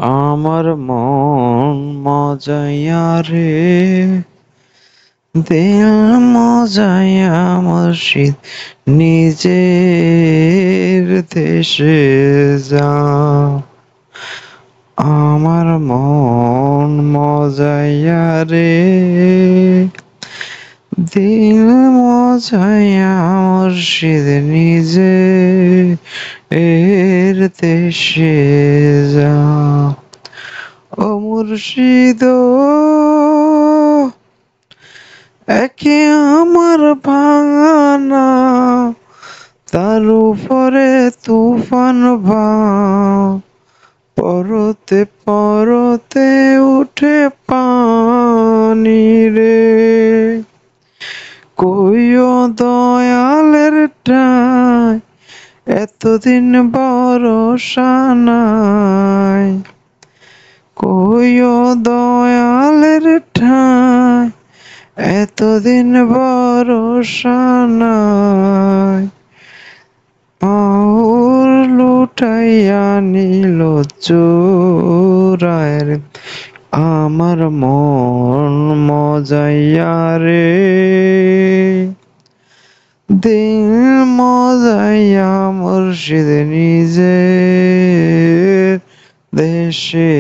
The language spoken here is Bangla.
আমার মন মজাইয়া রে, দিল মজাইয়া মুর্শিদ নিজের দেশে যা। আমার মন মজাইয়া রে, দিল মজাইয়া মুর্শিদ নিজে এর দেশে যা। ও মুর্শিদ একে আমার ভাঙানা, তার উপরে তুফান ভাব, পরতে পরতে উঠে পানি রে। কইও দয়ালের ঠাই এতদিন ভরসা নাই, কইও দয়ালের ঠাই এতদিন ভরসা নাই। পাউর লুটাইয়া নিল চোরায় রে, আমার মন মজাইয়া রে, দিল মজাইয়া মুর্শিদ নিজে দেশে